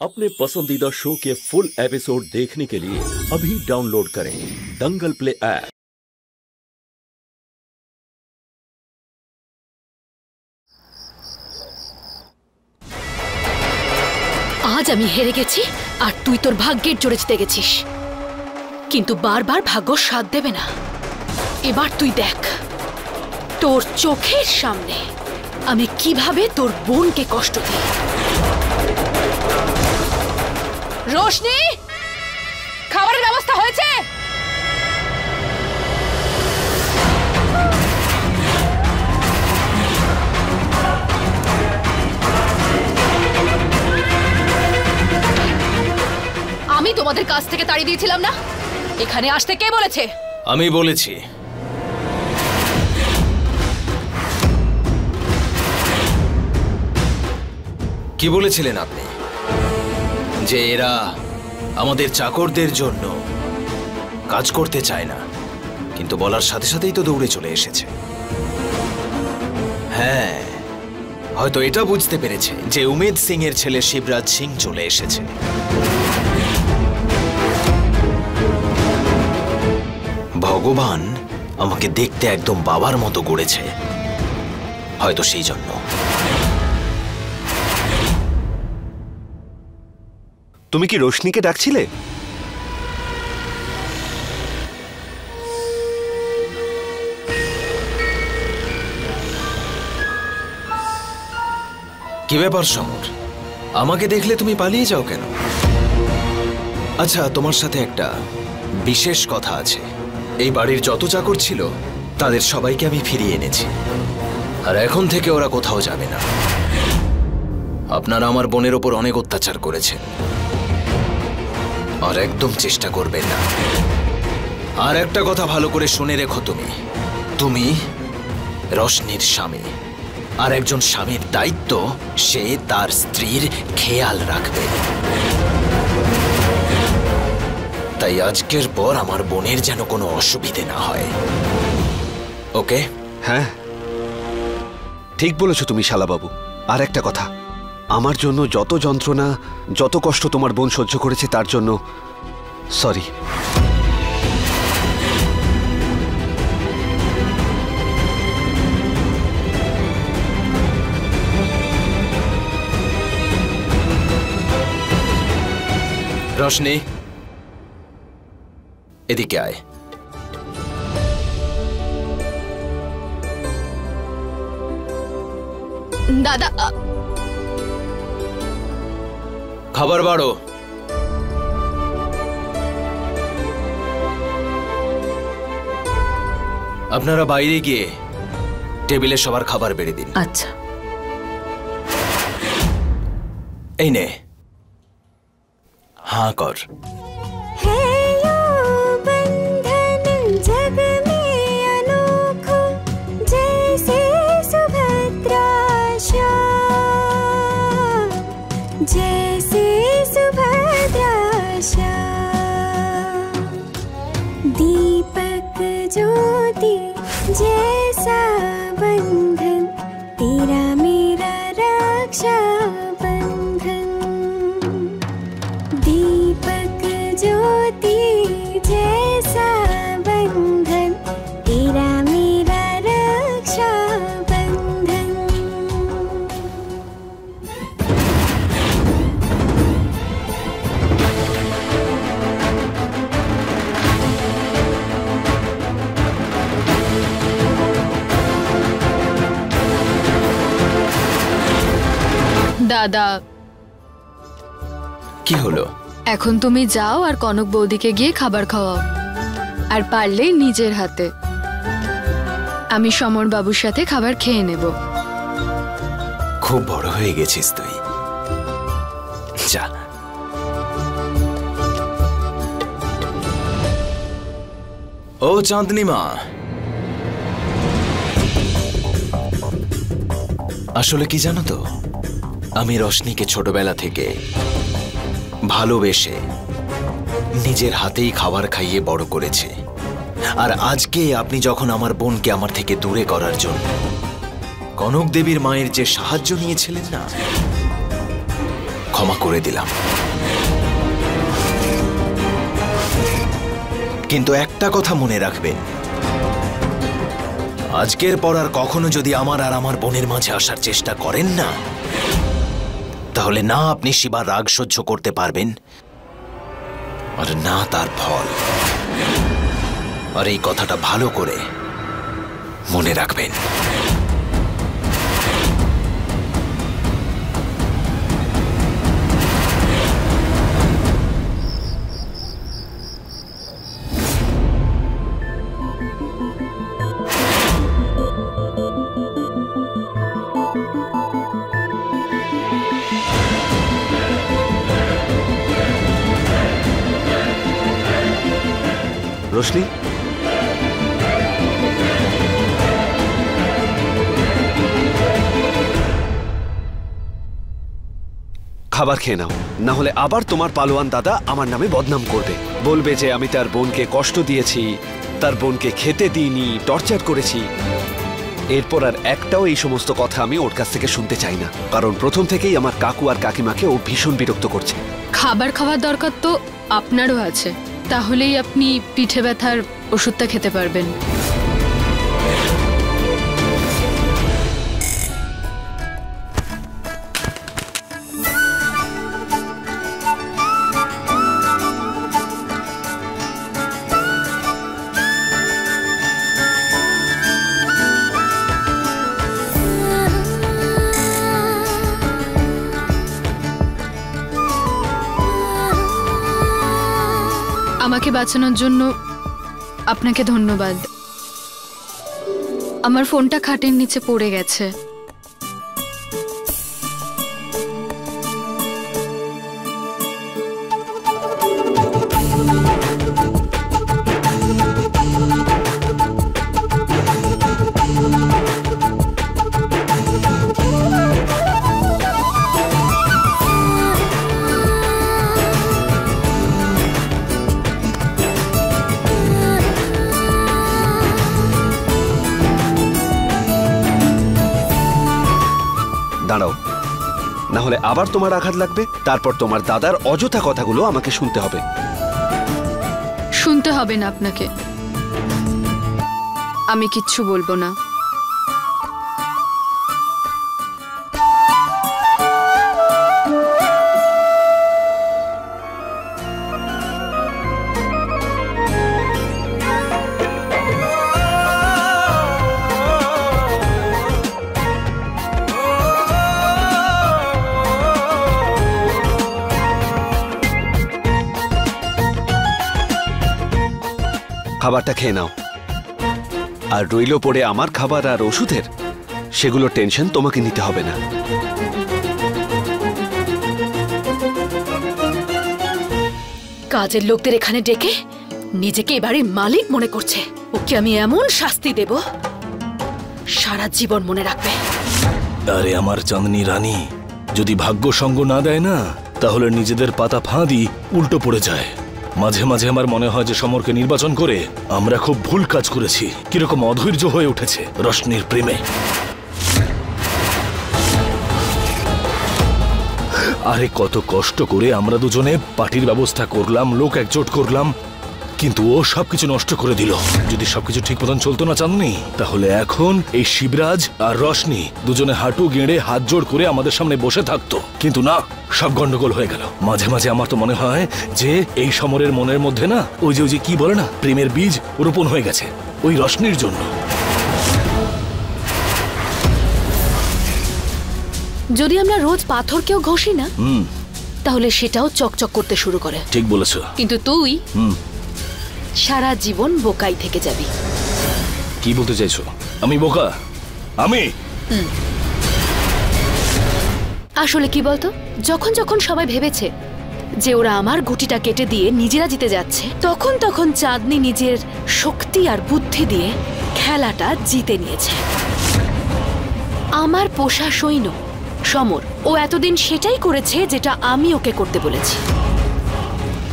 अपने पसंदीदा शो के फुल एपिसोड देखने के लिए अभी डाउनलोड करें दंगल प्ले ऐप। आज আমি হেরে গেছি আর তুই তোর ভাগ্যের জোরে জিতে গেছিস, কিন্তু বারবার ভাগ্য সাথ দেবে না। এবার তুই দেখ তোর চোখের সামনে আমি কিভাবে তোর বোনকে কষ্ট দিই। রোশনি, খাবারের ব্যবস্থা হয়েছে? আমি তোমাদের কাছ থেকে তাড়িয়ে দিয়েছিলাম না? এখানে আসতে কে বলেছে? আমি বলেছি। কি বলেছিলেন আপনি? যে এরা আমাদের চাকরদের জন্য কাজ করতে চায় না, কিন্তু বলার সাথে সাথেই তো দৌড়ে চলে এসেছে। হ্যাঁ, হয়তো এটা বুঝতে পেরেছে যে উমেদ সিং এর ছেলে শিবরাজ সিং চলে এসেছে। ভগবান আমাকে দেখতে একদম বাবার মতো গড়েছে, হয়তো সেই জন্য। তুমি কি রোশনিকে ডাকছিলে? কি ব্যাপার সমর, আমাকে দেখলে তুমি পালিয়ে যাও কেন? আচ্ছা, তোমার সাথে একটা বিশেষ কথা আছে। এই বাড়ির যত চাকর ছিল তাদের সবাইকে আমি ফিরিয়ে এনেছি, আর এখন থেকে ওরা কোথাও যাবে না। আপনারা আমার বোনের ওপর অনেক অত্যাচার করেছেন, আর একদম চেষ্টা করবেন না। আর একটা কথা ভালো করে শুনে রেখো, তুমি রোশনির স্বামী, আর একজন স্বামীর দায়িত্ব সে তার স্ত্রীর খেয়াল রাখবে। তাই আজকের পর আমার বোনের যেন কোনো অসুবিধে না হয়, ওকে? হ্যাঁ, ঠিক বলেছো তুমি শালাবাবু। আর একটা কথা, আমার জন্য যত যন্ত্রণা, যত কষ্ট তোমার বোন সহ্য করেছে তার জন্য সরি। রোশনি, এদিকে আয়। দাদা, খাবার বাড়ো। আপনারা বাইরে গিয়ে টেবিলে সবার খাবার বেড়ে দিন। আচ্ছা। এই নে, হাঁ কর। दीपक ज्योति जैसा बंधन, तेरा मेरा रक्षा बंधन। दीपक ज्योति जैसा बंधन, तेरा मेरा रक्षा बंधन। দাদা, কি হলো? এখন তুমি যাও আর কনক বৌদিকে গিয়ে খাবার খাওয়াও, আর পারলেই নিজের হাতে। আমি সমর বাবুর সাথে খাবার খেয়ে নেব। খুব বড় হয়ে গেছিস তুই, যা। ও চাঁদনি মা, আসলে কি জানো তো, আমি রোশনিকে ছোটবেলা থেকে ভালোবেসে নিজের হাতেই খাবার খাইয়ে বড় করেছি। আর আজকে আপনি যখন আমার বোনকে আমার থেকে দূরে করার জন্য কনক দেবীর মায়ের যে সাহায্য নিয়েছিলেন না, ক্ষমা করে দিলাম, কিন্তু একটা কথা মনে রাখবেন, আজকের পর আর কখনো যদি আমার আর আমার বোনের মাঝে আসার চেষ্টা করেন না, তাহলে না আপনি শিবার রাগ সহ্য করতে পারবেন আর না তার ফল। আর এই কথাটা ভালো করে মনে রাখবেন। রোশনি, খাবার খেয়ে নাও, না হলে আবার তোমার পালোয়ান দাদা আমার নামে বদনাম করবে, বলবে যে আমি তার বোনকে কষ্ট দিয়েছি, তার বোনকে খেতে দিইনি, টর্চার করেছি। এরপর আর একটাও এই সমস্ত কথা আমি ওর কাছ থেকে শুনতে চাই না, কারণ প্রথম থেকেই আমার কাকু আর কাকিমাকে ও ভীষণ বিরক্ত করছে। খাবার খাওয়ার দরকার তো আপনারও আছে, তাহলেই আপনি পিঠে ব্যথার ওষুধটা খেতে পারবেন। আমাকে বাঁচানোর জন্য আপনাকে ধন্যবাদ। আমার ফোনটা খাটের নিচে পড়ে গেছে। দাঁড়াও, না হলে আবার তোমার আঘাত লাগবে, তারপর তোমার দাদার অযথা কথাগুলো আমাকে শুনতে হবে। শুনতে হবে না আপনাকে, আমি কিচ্ছু বলবো না। খাবারটা খেয়ে নাও, আর রইল পড়ে আমার খাবার আর ওষুধের, সেগুলো টেনশন তোমাকে নিতে হবে না। কাজের লোকদের এখানে ডেকে নিজেকে এবারের মালিক মনে করছে। ওকে আমি এমন শাস্তি দেব, সারা জীবন মনে রাখবে। আরে আমার চাঁদনি রানী, যদি ভাগ্য সঙ্গ না দেয় না, তাহলে নিজেদের পাতা ফাঁদি উল্টো পড়ে যায়। মাঝে মাঝে আমার মনে হয় যে সমরকে নির্বাচন করে আমরা খুব ভুল কাজ করেছি। কিরকম অধৈর্য হয়ে উঠেছে রশ্মির প্রেমে। আরে কত কষ্ট করে আমরা দুজনে পার্টির ব্যবস্থা করলাম, লোক একজোট করলাম, কিন্তু ও সবকিছু নষ্ট করে দিল। যদি সবকিছু ঠিক মতন চলতো না চাঁদনি, তাহলে এখন এই শিবরাজ আর রশ্মি দুজনে হাঁটু গেঁড়ে হাত জোড় করে আমাদের সামনে বসে থাকতো, কিন্তু না, সব গন্ডগোল হয়ে গেল। মাঝে মাঝে আমার তো মনে হয় যে এই সমরের মনের মধ্যে না ওই যে কি বলে না, প্রেমের বীজ রোপণ হয়ে গেছে ওই রশ্মির জন্য। যদি আমরা রোজ পাথরকেও ঘষি না, তাহলে সেটাও চকচক করতে শুরু করে। ঠিক বলেছো। কিন্তু তুই সারা জীবন বোকাই থেকে যাবি। কি বলতে চাইছো? আমি বোকা? আমি আসলে কি বলতো, যখন যখন সবাই ভেবেছে যে ওরা আমার গুটিটা কেটে দিয়ে নিজেরা জিতে যাচ্ছে, তখন তখন চাঁদনি নিজের শক্তি আর বুদ্ধি দিয়ে খেলাটা জিতে নিয়েছে। আমার পোষা সৈন্য সমর, ও এতদিন সেটাই করেছে যেটা আমি ওকে করতে বলেছি।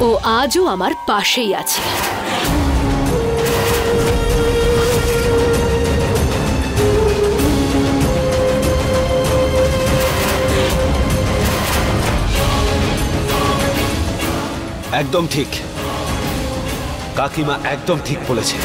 ও আজও আমার পাশেই আছে। একদম ঠিক, কাকিমা একদম ঠিক বলেছে।